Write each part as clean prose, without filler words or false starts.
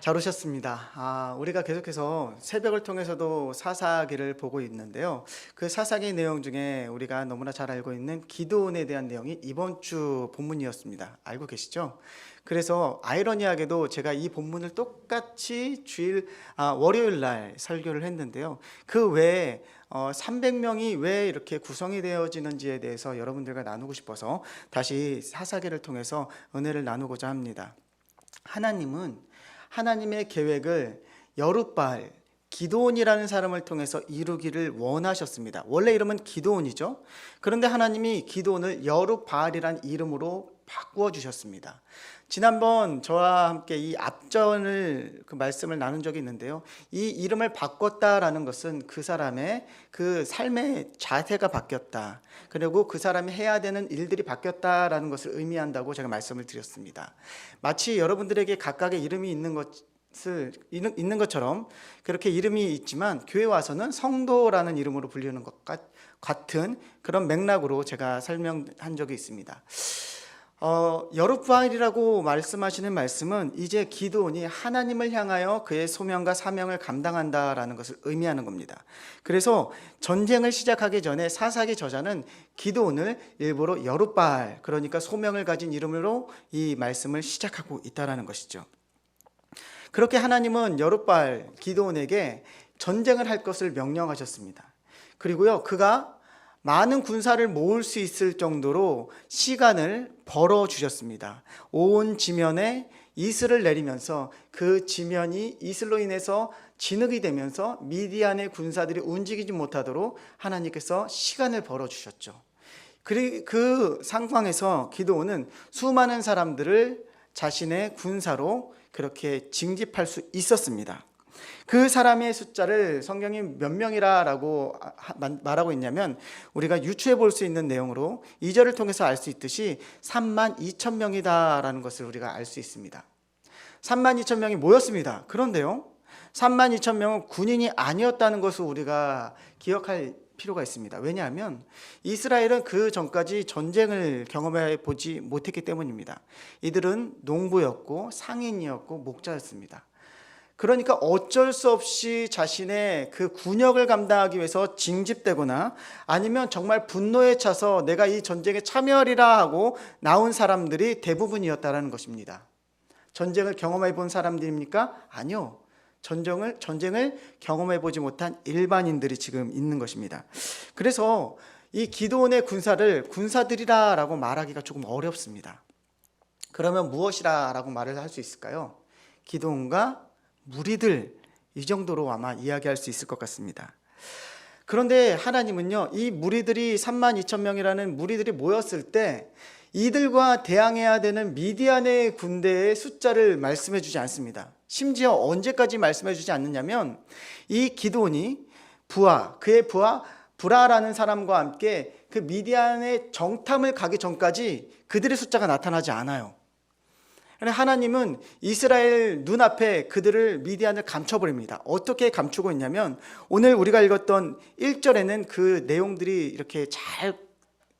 잘 오셨습니다. 우리가 계속해서 새벽을 통해서도 사사기를 보고 있는데요. 그 사사기 내용 중에 우리가 너무나 잘 알고 있는 기드온에 대한 내용이 이번 주 본문이었습니다. 알고 계시죠? 그래서 아이러니하게도 제가 이 본문을 똑같이 월요일 날 설교를 했는데요. 그 외에 300명이 왜 이렇게 구성이 되어지는지에 대해서 여러분들과 나누고 싶어서 다시 사사기를 통해서 은혜를 나누고자 합니다. 하나님의 계획을 여룻바알, 기드온이라는 사람을 통해서 이루기를 원하셨습니다. 원래 이름은 기드온이죠. 그런데 하나님이 기드온을 여룻바알이라는 이름으로 바꾸어 주셨습니다. 지난번 저와 함께 이 앞전을 말씀을 나눈 적이 있는데요. 이 이름을 바꿨다라는 것은 그 사람의 그 삶의 자세가 바뀌었다. 그리고 그 사람이 해야 되는 일들이 바뀌었다라는 것을 의미한다고 제가 말씀을 드렸습니다. 마치 여러분들에게 각각의 이름이 있는 것처럼 그렇게 이름이 있지만 교회 와서는 성도라는 이름으로 불리는 것 같은 그런 맥락으로 제가 설명한 적이 있습니다. 여룻바알이라고 말씀하시는 말씀은 이제 기드온이 하나님을 향하여 그의 소명과 사명을 감당한다라는 것을 의미하는 겁니다. 그래서 전쟁을 시작하기 전에 사사기 저자는 기드온을 일부러 여룻바알, 그러니까 소명을 가진 이름으로 이 말씀을 시작하고 있다라는 것이죠. 그렇게 하나님은 여룻바알 기드온에게 전쟁을 할 것을 명령하셨습니다. 그리고요, 그가 많은 군사를 모을 수 있을 정도로 시간을 벌어 주셨습니다. 온 지면에 이슬을 내리면서 그 지면이 이슬로 인해서 진흙이 되면서 미디안의 군사들이 움직이지 못하도록 하나님께서 시간을 벌어 주셨죠. 그 상황에서 기드온은 수많은 사람들을 자신의 군사로 그렇게 징집할 수 있었습니다. 그 사람의 숫자를 성경이 몇 명이라고 말하고 있냐면 우리가 유추해 볼 수 있는 내용으로 2절을 통해서 알 수 있듯이 32,000명이다라는 것을 우리가 알 수 있습니다. 32,000명이 모였습니다. 그런데요, 32,000명은 군인이 아니었다는 것을 우리가 기억할 필요가 있습니다. 왜냐하면 이스라엘은 그 전까지 전쟁을 경험해 보지 못했기 때문입니다. 이들은 농부였고 상인이었고 목자였습니다. 그러니까 어쩔 수 없이 자신의 그 군역을 감당하기 위해서 징집되거나 아니면 정말 분노에 차서 내가 이 전쟁에 참여하리라 하고 나온 사람들이 대부분이었다는 것입니다. 전쟁을 경험해 본 사람들입니까? 아니요. 전쟁을 경험해 보지 못한 일반인들이 지금 있는 것입니다. 그래서 이 기드온의 군사들이라고 말하기가 조금 어렵습니다. 그러면 무엇이라고 말을 할 수 있을까요? 기드온과 무리들, 이 정도로 아마 이야기할 수 있을 것 같습니다. 그런데 하나님은요, 이 무리들이 32,000명이라는 무리들이 모였을 때 이들과 대항해야 되는 미디안의 군대의 숫자를 말씀해 주지 않습니다. 심지어 언제까지 말씀해 주지 않느냐면 이 기드온이 그의 부하 브라라는 사람과 함께 그 미디안의 정탐을 가기 전까지 그들의 숫자가 나타나지 않아요. 하나님은 이스라엘 눈앞에 그들을 미디안을 감춰버립니다. 어떻게 감추고 있냐면 오늘 우리가 읽었던 1절에는 그 내용들이 이렇게 잘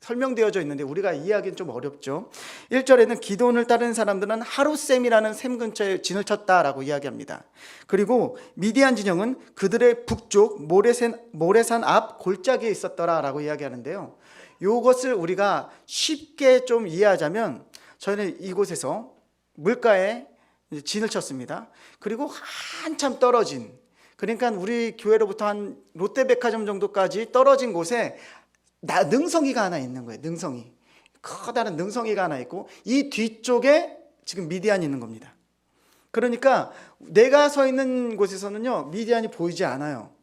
설명되어져 있는데 우리가 이해하기는 좀 어렵죠. 1절에는 기드온을 따르는 사람들은 하룻셈이라는 샘 근처에 진을 쳤다라고 이야기합니다. 그리고 미디안 진영은 그들의 북쪽 모레산 앞 골짜기에 있었더라라고 이야기하는데요. 이것을 우리가 쉽게 좀 이해하자면 저희는 이곳에서 물가에 진을 쳤습니다. 그리고 한참 떨어진, 그러니까 우리 교회로부터 한 롯데백화점 정도까지 떨어진 곳에 능성이가 하나 있는 거예요. 커다란 능성이가 하나 있고 이 뒤쪽에 지금 미디안이 있는 겁니다. 그러니까 내가 서 있는 곳에서는요, 미디안이 보이지 않아요.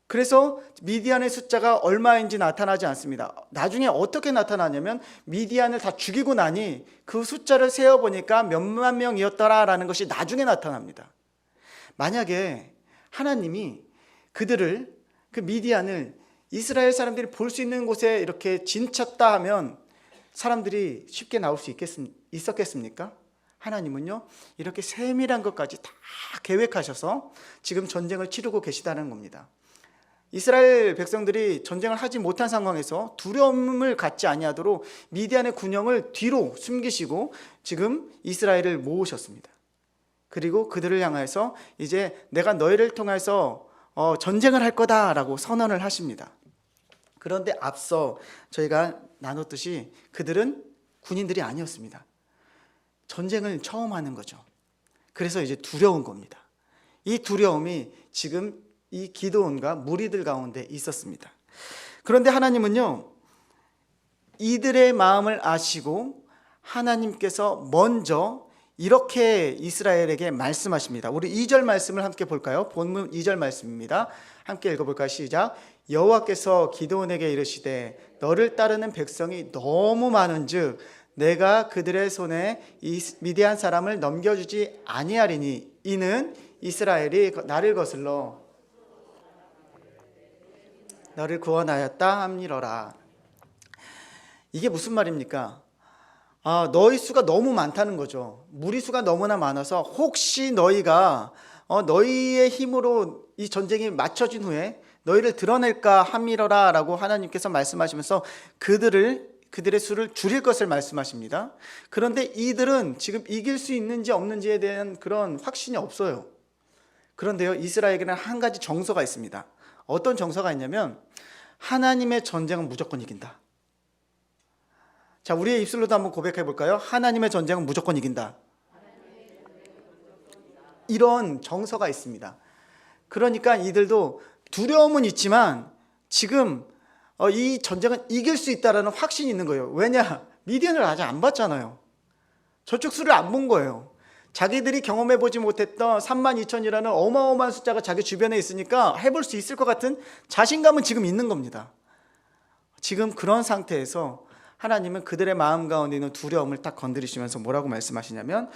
그래서 미디안의 숫자가 얼마인지 나타나지 않습니다. 나중에 어떻게 나타나냐면 미디안을 다 죽이고 나니 그 숫자를 세어보니까 몇만 명이었더라라는 것이 나중에 나타납니다. 만약에 하나님이 그 미디안을 이스라엘 사람들이 볼 수 있는 곳에 이렇게 진쳤다 하면 사람들이 쉽게 나올 수 있었겠습니까? 하나님은요, 이렇게 세밀한 것까지 다 계획하셔서 지금 전쟁을 치르고 계시다는 겁니다. 이스라엘 백성들이 전쟁을 하지 못한 상황에서 두려움을 갖지 아니하도록 미디안의 군영을 뒤로 숨기시고 지금 이스라엘을 모으셨습니다. 그리고 그들을 향해서 이제 내가 너희를 통해서 전쟁을 할 거다라고 선언을 하십니다. 그런데 앞서 저희가 나눴듯이 그들은 군인들이 아니었습니다. 전쟁을 처음 하는 거죠. 그래서 이제 두려운 겁니다. 이 두려움이 지금 이 기드온과 무리들 가운데 있었습니다. 그런데 하나님은요, 이들의 마음을 아시고 하나님께서 먼저 이렇게 이스라엘에게 말씀하십니다. 우리 2절 말씀을 함께 볼까요? 본문 2절 말씀입니다. 함께 읽어볼까요? 시작. 여호와께서 기드온에게 이르시되 너를 따르는 백성이 너무 많은즉 내가 그들의 손에 이 미디안 사람을 넘겨주지 아니하리니 이는 이스라엘이 나를 거슬러 너를 구원하였다 함이러라. 이게 무슨 말입니까? 너희 수가 너무 많다는 거죠. 무리수가 너무나 많아서 혹시 너희가 너희의 힘으로 이 전쟁이 맞춰진 후에 너희를 드러낼까 함이러라 라고 하나님께서 말씀하시면서 그들의 수를 줄일 것을 말씀하십니다. 그런데 이들은 지금 이길 수 있는지 없는지에 대한 그런 확신이 없어요. 그런데요, 이스라엘에게는 한 가지 정서가 있습니다. 어떤 정서가 있냐면 하나님의 전쟁은 무조건 이긴다. 자, 우리의 입술로도 한번 고백해 볼까요? 하나님의 전쟁은 무조건 이긴다. 이런 정서가 있습니다. 그러니까 이들도 두려움은 있지만 지금 이 전쟁은 이길 수 있다라는 확신이 있는 거예요. 왜냐? 미디안을 아직 안 봤잖아요. 저쪽 수를 안 본 거예요. 자기들이 경험해 보지 못했던 32,000이라는 어마어마한 숫자가 자기 주변에 있으니까 해볼 수 있을 것 같은 자신감은 지금 있는 겁니다. 지금 그런 상태에서 하나님은 그들의 마음 가운데 있는 두려움을 딱 건드리시면서 뭐라고 말씀하시냐면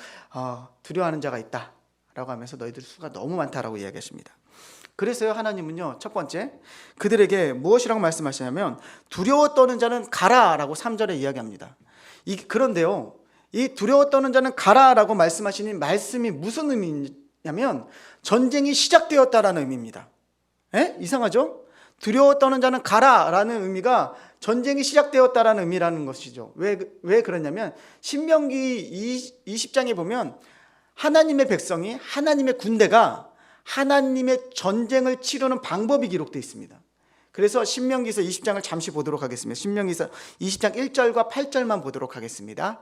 두려워하는 자가 있다 라고 하면서 너희들 수가 너무 많다라고 이야기하십니다. 그래서요, 하나님은요, 첫 번째 그들에게 무엇이라고 말씀하시냐면 두려워 떠는 자는 가라 라고 3절에 이야기합니다. 그런데요, 이 두려워 떠는 자는 가라 라고 말씀하시는 말씀이 무슨 의미냐면 전쟁이 시작되었다라는 의미입니다. 이상하죠? 두려워 떠는 자는 가라 라는 의미가 전쟁이 시작되었다라는 의미라는 것이죠. 왜 그러냐면 신명기 20장에 보면 하나님의 백성이, 하나님의 군대가 하나님의 전쟁을 치르는 방법이 기록되어 있습니다. 그래서 신명기서 20장을 잠시 보도록 하겠습니다. 신명기서 20장 1절과 8절만 보도록 하겠습니다.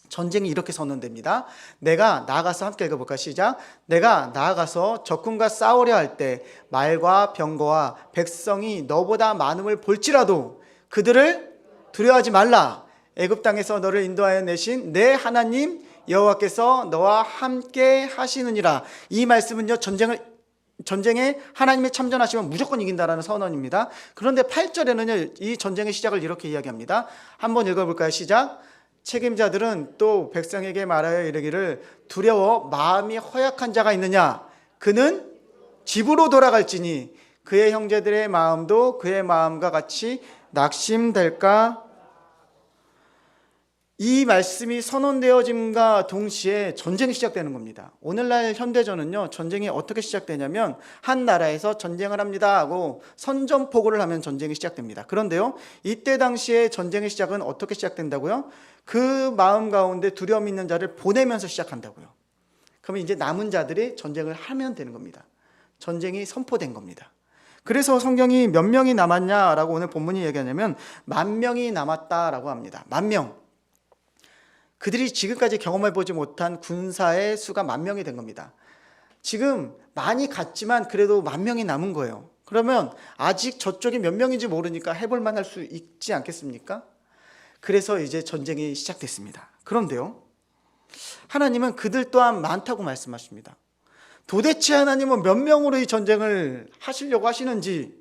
전쟁이 이렇게 선언됩니다. 내가 나아가서 함께 읽어볼까? 시작. 내가 나아가서 적군과 싸우려 할 때 말과 병거와 백성이 너보다 많음을 볼지라도 그들을 두려워하지 말라. 애굽 땅에서 너를 인도하여 내신 내 하나님 여호와께서 너와 함께 하시느니라. 이 말씀은요, 전쟁에 하나님이 참전하시면 무조건 이긴다라는 선언입니다. 그런데 8절에는요, 이 전쟁의 시작을 이렇게 이야기합니다. 한번 읽어볼까요? 시작. 책임자들은 또 백성에게 말하여 이르기를 두려워 마음이 허약한 자가 있느냐? 그는 집으로 돌아갈지니 그의 형제들의 마음도 그의 마음과 같이 낙심될까? 이 말씀이 선언되어짐과 동시에 전쟁이 시작되는 겁니다. 오늘날 현대전은요, 전쟁이 어떻게 시작되냐면 한 나라에서 전쟁을 합니다 하고 선전포고를 하면 전쟁이 시작됩니다. 그런데요, 이때 당시에 전쟁의 시작은 어떻게 시작된다고요? 그 마음 가운데 두려움 있는 자를 보내면서 시작한다고요. 그러면 이제 남은 자들이 전쟁을 하면 되는 겁니다. 전쟁이 선포된 겁니다. 그래서 성경이 몇 명이 남았냐라고 오늘 본문이 얘기하냐면 10,000명이 남았다라고 합니다. 10,000명. 그들이 지금까지 경험해보지 못한 군사의 수가 10,000명이 된 겁니다. 지금 많이 갔지만 그래도 10,000명이 남은 거예요. 그러면 아직 저쪽이 몇 명인지 모르니까 해볼 만할 수 있지 않겠습니까? 그래서 이제 전쟁이 시작됐습니다. 그런데요, 하나님은 그들 또한 많다고 말씀하십니다. 도대체 하나님은 몇 명으로 이 전쟁을 하시려고 하시는지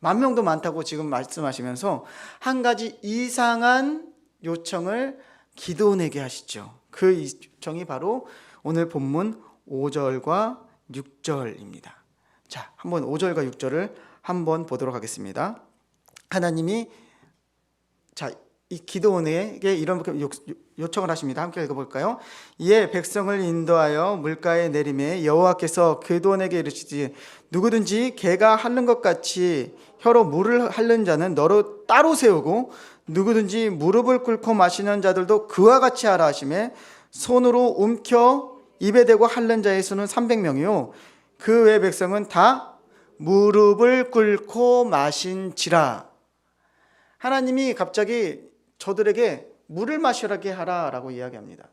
10,000명도 많다고 지금 말씀하시면서 한 가지 이상한 요청을 기드온에게 하시죠. 그 요청이 바로 오늘 본문 5절과 6절입니다. 자, 한번 5절과 6절을 한번 보도록 하겠습니다. 하나님이 이 기드온에게 이런 요청을 하십니다. 함께 읽어볼까요? 이에 백성을 인도하여 물가에 내림에 여호와께서 기드온에게 이르시되 누구든지 개가 핥는 것 같이 혀로 물을 핥는 자는 너로 따로 세우고 누구든지 무릎을 꿇고 마시는 자들도 그와 같이 하라 하시매 손으로 움켜 입에 대고 핥는 자의 수는 300명이요 그 외 백성은 다 무릎을 꿇고 마신지라. 하나님이 갑자기 저들에게 물을 마시라게 하라라고 이야기합니다.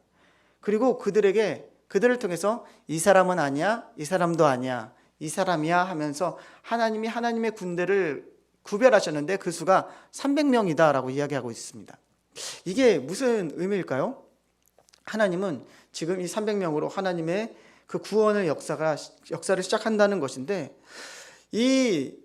그리고 그들을 통해서 이 사람은 아니야, 이 사람도 아니야, 이 사람이야 하면서 하나님이 하나님의 군대를 구별하셨는데 그 수가 300명이다 라고 이야기하고 있습니다. 이게 무슨 의미일까요? 하나님은 지금 이 300명으로 하나님의 그 구원의 역사를 시작한다는 것인데, 이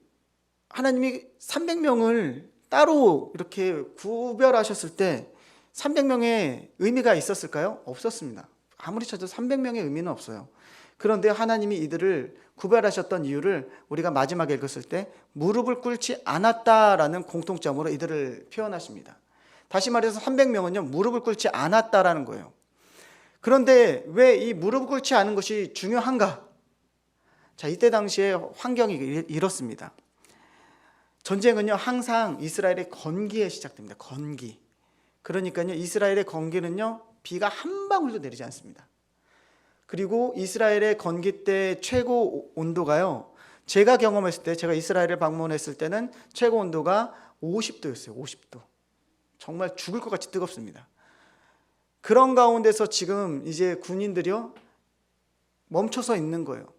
하나님이 300명을 따로 이렇게 구별하셨을 때 300명의 의미가 있었을까요? 없었습니다. 아무리 찾아도 300명의 의미는 없어요. 그런데 하나님이 이들을 구별하셨던 이유를 우리가 마지막에 읽었을 때 무릎을 꿇지 않았다라는 공통점으로 이들을 표현하십니다. 다시 말해서 300명은요 무릎을 꿇지 않았다라는 거예요. 그런데 왜 이 무릎을 꿇지 않은 것이 중요한가? 자, 이때 당시에 환경이 이렇습니다. 전쟁은요 항상 이스라엘의 건기에 시작됩니다. 건기. 그러니까요 이스라엘의 건기는요 비가 한 방울도 내리지 않습니다. 그리고 이스라엘의 건기 때 최고 온도가요, 제가 경험했을 때, 제가 이스라엘을 방문했을 때는 최고 온도가 50도였어요. 50도. 정말 죽을 것 같이 뜨겁습니다. 그런 가운데서 지금 이제 군인들이요 멈춰서 있는 거예요.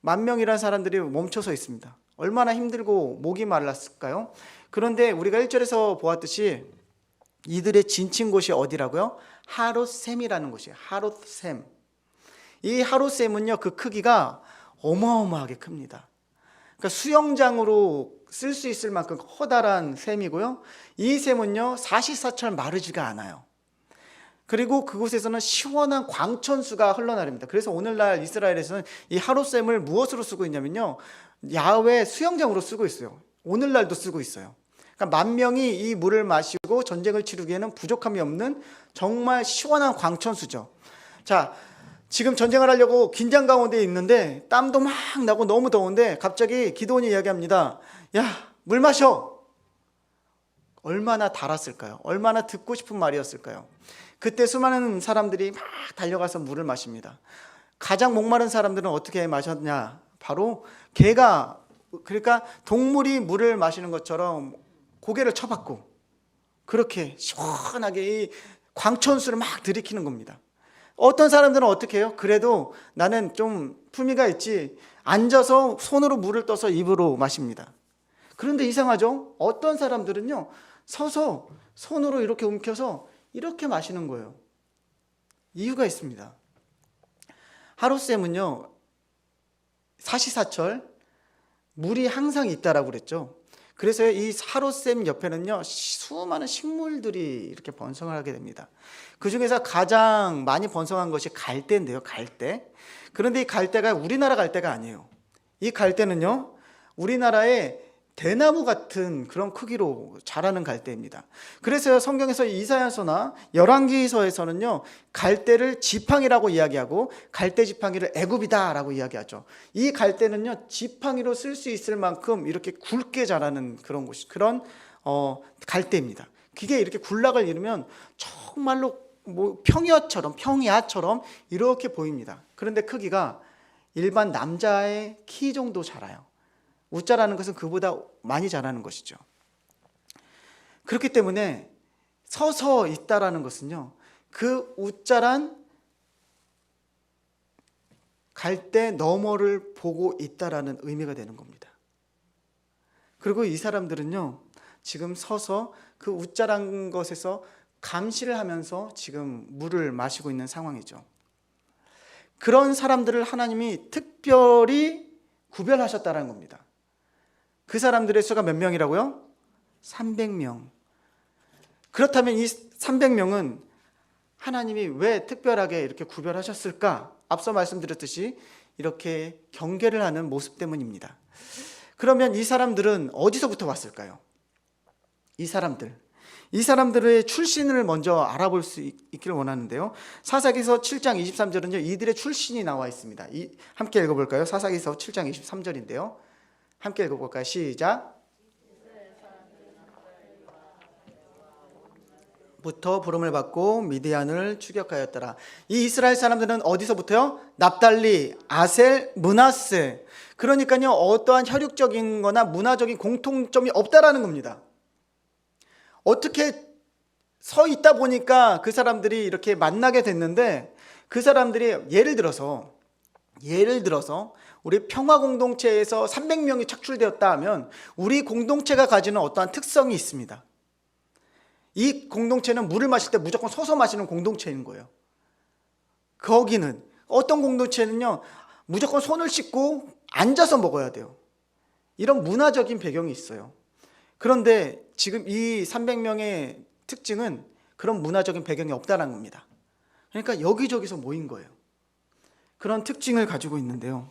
10,000명이라는 사람들이 멈춰서 있습니다. 얼마나 힘들고 목이 말랐을까요? 그런데 우리가 1절에서 보았듯이 이들의 진친 곳이 어디라고요? 하롯셈이라는 곳이에요. 하롯셈. 이 하롯셈은요 그 크기가 어마어마하게 큽니다. 그러니까 수영장으로 쓸 수 있을 만큼 커다란 샘이고요, 이 샘은요 사시사철 마르지가 않아요. 그리고 그곳에서는 시원한 광천수가 흘러나릅니다. 그래서 오늘날 이스라엘에서는 이 하롯셈을 무엇으로 쓰고 있냐면요 야외 수영장으로 쓰고 있어요. 오늘날도 쓰고 있어요. 그러니까 10,000명이 이 물을 마시고 전쟁을 치르기에는 부족함이 없는 정말 시원한 광천수죠. 자, 지금 전쟁을 하려고 긴장 가운데 있는데 땀도 막 나고 너무 더운데 갑자기 기드온이 이야기합니다. 야, 물 마셔. 얼마나 달았을까요? 얼마나 듣고 싶은 말이었을까요? 그때 수많은 사람들이 막 달려가서 물을 마십니다. 가장 목마른 사람들은 어떻게 마셨냐? 바로 개가, 그러니까 동물이 물을 마시는 것처럼 고개를 쳐박고 그렇게 시원하게 이 광천수를 막 들이키는 겁니다. 어떤 사람들은 어떻게 해요? 그래도 나는 좀 품위가 있지, 앉아서 손으로 물을 떠서 입으로 마십니다. 그런데 이상하죠? 어떤 사람들은요 서서 손으로 이렇게 움켜서 이렇게 마시는 거예요. 이유가 있습니다. 하롯셈은요 사시사철 물이 항상 있다라고 그랬죠. 그래서 이 하롯셈 옆에는요 수많은 식물들이 이렇게 번성을 하게 됩니다. 그 중에서 가장 많이 번성한 것이 갈대인데요. 갈대. 그런데 이 갈대가 우리나라 갈대가 아니에요. 이 갈대는요 우리나라의 대나무 같은 그런 크기로 자라는 갈대입니다. 그래서 성경에서 이사야서나 열왕기서에서는요 갈대를 지팡이라고 이야기하고 갈대 지팡이를 애굽이다라고 이야기하죠. 이 갈대는요 지팡이로 쓸 수 있을 만큼 이렇게 굵게 자라는 그런 갈대입니다. 그게 이렇게 군락을 이루면 정말로 뭐 평야처럼 이렇게 보입니다. 그런데 크기가 일반 남자의 키 정도 자라요. 우자라는 것은 그보다 많이 자라는 것이죠. 그렇기 때문에 서서 있다라는 것은요 그 우자란 갈대 너머를 보고 있다라는 의미가 되는 겁니다. 그리고 이 사람들은요 지금 서서 그 우자란 것에서 감시를 하면서 지금 물을 마시고 있는 상황이죠. 그런 사람들을 하나님이 특별히 구별하셨다는 겁니다. 그 사람들의 수가 몇 명이라고요? 300명. 그렇다면 이 300명은 하나님이 왜 특별하게 이렇게 구별하셨을까? 앞서 말씀드렸듯이 이렇게 경계를 하는 모습 때문입니다. 그러면 이 사람들은 어디서부터 왔을까요? 이 사람들의 출신을 먼저 알아볼 수 있기를 원하는데요. 사사기서 7장 23절은요 이들의 출신이 나와 있습니다. 함께 읽어볼까요? 사사기서 7장 23절인데요. 함께 읽어볼까요? 시작. 부름을 받고 미디안을 추격하였더라. 이 이스라엘 사람들은 어디서부터요? 납달리, 아셀, 므낫세. 그러니까요, 어떠한 혈육적인 거나 문화적인 공통점이 없다라는 겁니다. 어떻게 서 있다 보니까 그 사람들이 이렇게 만나게 됐는데, 그 사람들이 예를 들어서 우리 평화 공동체에서 300명이 착출되었다 하면 우리 공동체가 가지는 어떠한 특성이 있습니다. 이 공동체는 물을 마실 때 무조건 서서 마시는 공동체인 거예요. 거기는 어떤 공동체는요, 무조건 손을 씻고 앉아서 먹어야 돼요. 이런 문화적인 배경이 있어요. 그런데 지금 이 300명의 특징은 그런 문화적인 배경이 없다는 겁니다. 그러니까 여기저기서 모인 거예요. 그런 특징을 가지고 있는데요.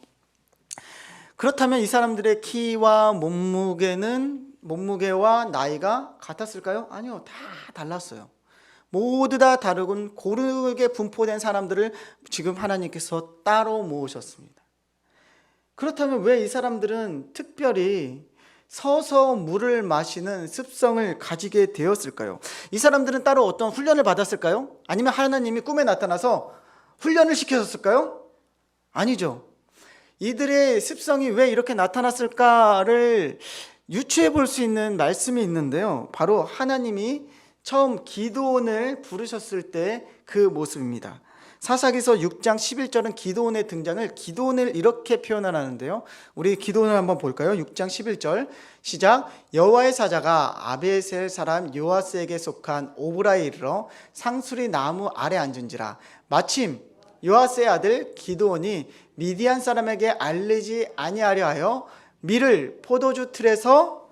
그렇다면 이 사람들의 키와 몸무게와 나이가 같았을까요? 아니요, 다 달랐어요. 모두 다 다르고 고르게 분포된 사람들을 지금 하나님께서 따로 모으셨습니다. 그렇다면 왜 이 사람들은 특별히 서서 물을 마시는 습성을 가지게 되었을까요? 이 사람들은 따로 어떤 훈련을 받았을까요? 아니면 하나님이 꿈에 나타나서 훈련을 시켰을까요? 아니죠. 이들의 습성이 왜 이렇게 나타났을까를 유추해 볼 수 있는 말씀이 있는데요. 바로 하나님이 처음 기드온을 부르셨을 때 그 모습입니다. 사사기서 6장 11절은 기드온의 등장을 기드온을 이렇게 표현을 하는데요. 우리 기드온을 한번 볼까요? 6장 11절 시작. 여호와의 사자가 아비에셀 사람 요아스에게 속한 오브라에 이르러 상수리 나무 아래 앉은지라. 마침 요아스의 아들 기드온이 미디안 사람에게 알리지 아니하려 하여 밀을 포도주 틀에서,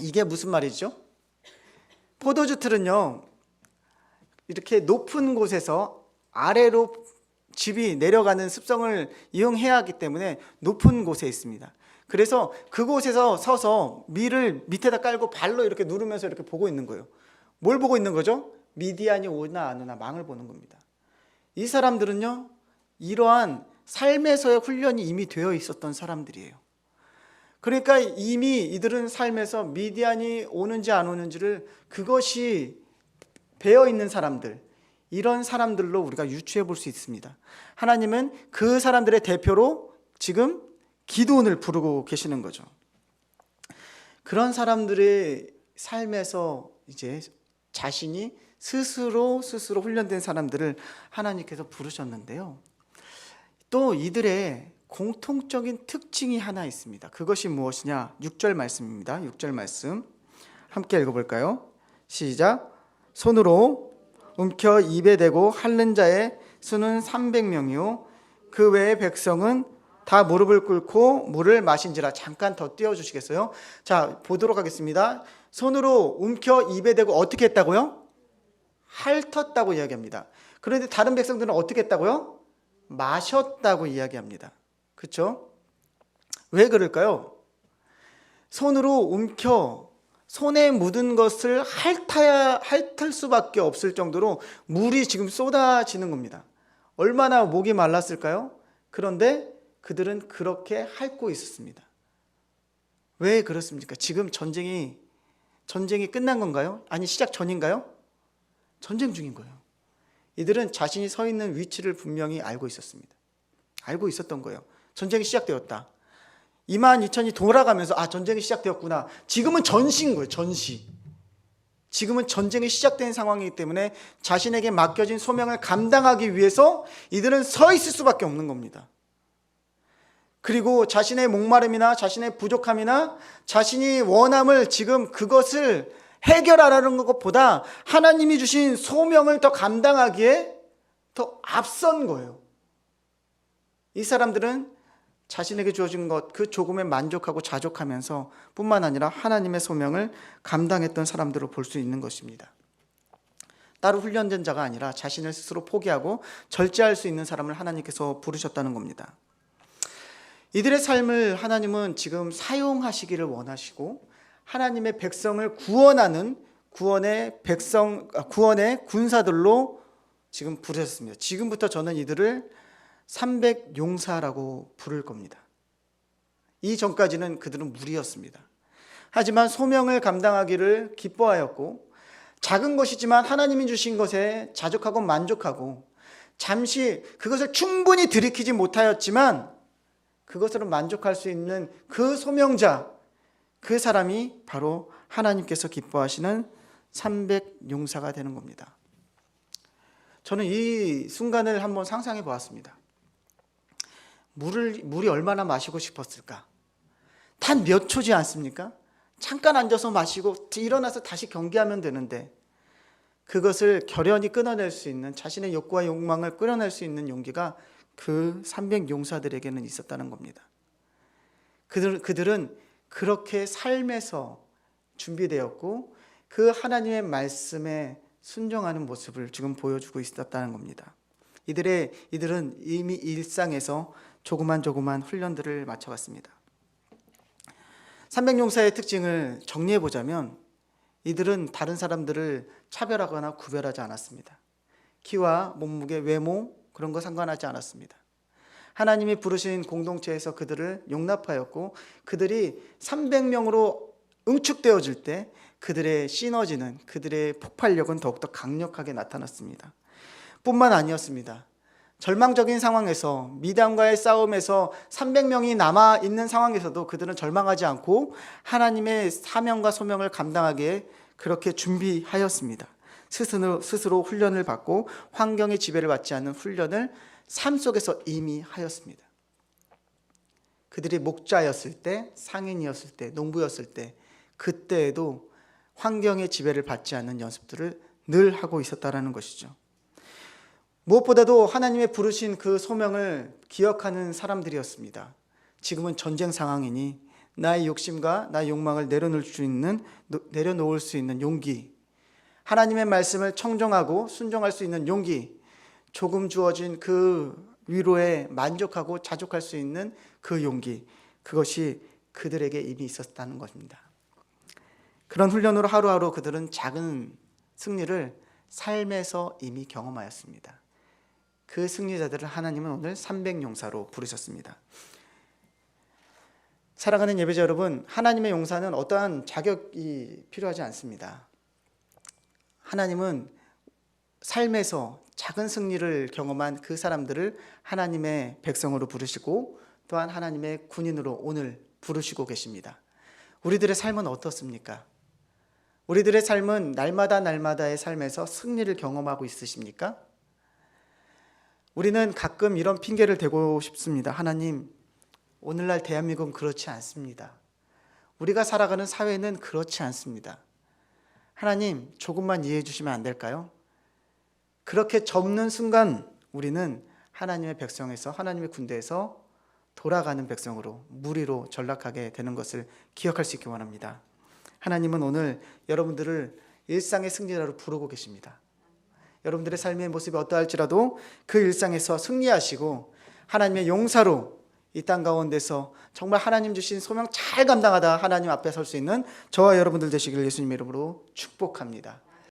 이게 무슨 말이죠? 포도주 틀은요, 이렇게 높은 곳에서 아래로 집이 내려가는 습성을 이용해야 하기 때문에 높은 곳에 있습니다. 그래서 그곳에서 서서 밀을 밑에다 깔고 발로 이렇게 누르면서 이렇게 보고 있는 거예요. 뭘 보고 있는 거죠? 미디안이 오나 안 오나 망을 보는 겁니다. 이 사람들은요, 이러한 삶에서의 훈련이 이미 되어 있었던 사람들이에요. 그러니까 이미 이들은 삶에서 미디안이 오는지 안 오는지를 그것이 배어 있는 사람들, 이런 사람들로 우리가 유추해 볼 수 있습니다. 하나님은 그 사람들의 대표로 지금 기드온을 부르고 계시는 거죠. 그런 사람들의 삶에서 이제 자신이 스스로 훈련된 사람들을 하나님께서 부르셨는데요. 또 이들의 공통적인 특징이 하나 있습니다. 그것이 무엇이냐? 6절 말씀입니다. 6절 말씀 함께 읽어볼까요? 시작. 손으로 움켜 입에 대고 핥는 자의 수는 300명이요 그 외의 백성은 다 무릎을 꿇고 물을 마신지라. 잠깐 더 띄워주시겠어요? 자, 보도록 하겠습니다. 손으로 움켜 입에 대고 어떻게 했다고요? 핥았다고 이야기합니다. 그런데 다른 백성들은 어떻게 했다고요? 마셨다고 이야기합니다. 그렇죠? 왜 그럴까요? 손으로 움켜 손에 묻은 것을 핥을 수밖에 없을 정도로 물이 지금 쏟아지는 겁니다. 얼마나 목이 말랐을까요? 그런데 그들은 그렇게 핥고 있었습니다. 왜 그렇습니까? 지금 전쟁이 끝난 건가요? 아니, 시작 전인가요? 전쟁 중인 거예요. 이들은 자신이 서 있는 위치를 분명히 알고 있었습니다. 알고 있었던 거예요. 전쟁이 시작되었다. 22,000이 돌아가면서 전쟁이 시작되었구나. 지금은 전시인 거예요. 전시. 지금은 전쟁이 시작된 상황이기 때문에 자신에게 맡겨진 소명을 감당하기 위해서 이들은 서 있을 수밖에 없는 겁니다. 그리고 자신의 목마름이나 자신의 부족함이나 자신이 원함을 지금 그것을 해결하라는 것보다 하나님이 주신 소명을 더 감당하기에 더 앞선 거예요. 이 사람들은 자신에게 주어진 것 그 조금에 만족하고 자족하면서 뿐만 아니라 하나님의 소명을 감당했던 사람들을 볼 수 있는 것입니다. 따로 훈련된 자가 아니라 자신을 스스로 포기하고 절제할 수 있는 사람을 하나님께서 부르셨다는 겁니다. 이들의 삶을 하나님은 지금 사용하시기를 원하시고 하나님의 백성을 구원하는 구원의 군사들로 지금 부르셨습니다. 지금부터 저는 이들을 300용사라고 부를 겁니다. 이전까지는 그들은 무리였습니다. 하지만 소명을 감당하기를 기뻐하였고 작은 것이지만 하나님이 주신 것에 자족하고 만족하고 잠시 그것을 충분히 들이키지 못하였지만 그것으로 만족할 수 있는 그 소명자, 그 사람이 바로 하나님께서 기뻐하시는 300용사가 되는 겁니다. 저는 이 순간을 한번 상상해 보았습니다. 물이 얼마나 마시고 싶었을까? 단 몇 초지 않습니까? 잠깐 앉아서 마시고 일어나서 다시 경기하면 되는데 그것을 결연히 끊어낼 수 있는, 자신의 욕구와 욕망을 끌어낼 수 있는 용기가 그 300용사들에게는 있었다는 겁니다. 그들은 그렇게 삶에서 준비되었고 그 하나님의 말씀에 순종하는 모습을 지금 보여주고 있었다는 겁니다. 이들은 이미 일상에서 조그만 훈련들을 마쳐갔습니다. 300용사의 특징을 정리해 보자면 이들은 다른 사람들을 차별하거나 구별하지 않았습니다. 키와 몸무게, 외모 그런 거 상관하지 않았습니다. 하나님이 부르신 공동체에서 그들을 용납하였고 그들이 300명으로 응축되어질 때 그들의 시너지는, 그들의 폭발력은 더욱더 강력하게 나타났습니다. 뿐만 아니었습니다. 절망적인 상황에서, 미디안과의 싸움에서 300명이 남아있는 상황에서도 그들은 절망하지 않고 하나님의 사명과 소명을 감당하기에 그렇게 준비하였습니다. 스스로 훈련을 받고 환경의 지배를 받지 않는 훈련을 삶 속에서 이미 하였습니다. 그들이 목자였을 때, 상인이었을 때, 농부였을 때, 그때에도 환경의 지배를 받지 않는 연습들을 늘 하고 있었다는 것이죠. 무엇보다도 하나님의 부르신 그 소명을 기억하는 사람들이었습니다. 지금은 전쟁 상황이니 나의 욕심과 나의 욕망을 내려놓을 수 있는 용기, 하나님의 말씀을 청종하고 순종할 수 있는 용기, 조금 주어진 그 위로에 만족하고 자족할 수 있는 그 용기, 그것이 그들에게 이미 있었다는 것입니다. 그런 훈련으로 하루하루 그들은 작은 승리를 삶에서 이미 경험하였습니다. 그 승리자들을 하나님은 오늘 300용사로 부르셨습니다. 사랑하는 예배자 여러분, 하나님의 용사는 어떠한 자격이 필요하지 않습니다. 하나님은 삶에서 작은 승리를 경험한 그 사람들을 하나님의 백성으로 부르시고 또한 하나님의 군인으로 오늘 부르시고 계십니다. 우리들의 삶은 어떻습니까? 우리들의 삶은 날마다의 삶에서 승리를 경험하고 있으십니까? 우리는 가끔 이런 핑계를 대고 싶습니다. 하나님, 오늘날 대한민국은 그렇지 않습니다. 우리가 살아가는 사회는 그렇지 않습니다. 하나님, 조금만 이해해 주시면 안 될까요? 그렇게 접는 순간 우리는 하나님의 백성에서, 하나님의 군대에서 돌아가는 백성으로, 무리로 전락하게 되는 것을 기억할 수 있기 원합니다. 하나님은 오늘 여러분들을 일상의 승리자로 부르고 계십니다. 여러분들의 삶의 모습이 어떠할지라도 그 일상에서 승리하시고 하나님의 용사로 이 땅 가운데서 정말 하나님 주신 소명 잘 감당하다 하나님 앞에 설 수 있는 저와 여러분들 되시기를 예수님의 이름으로 축복합니다.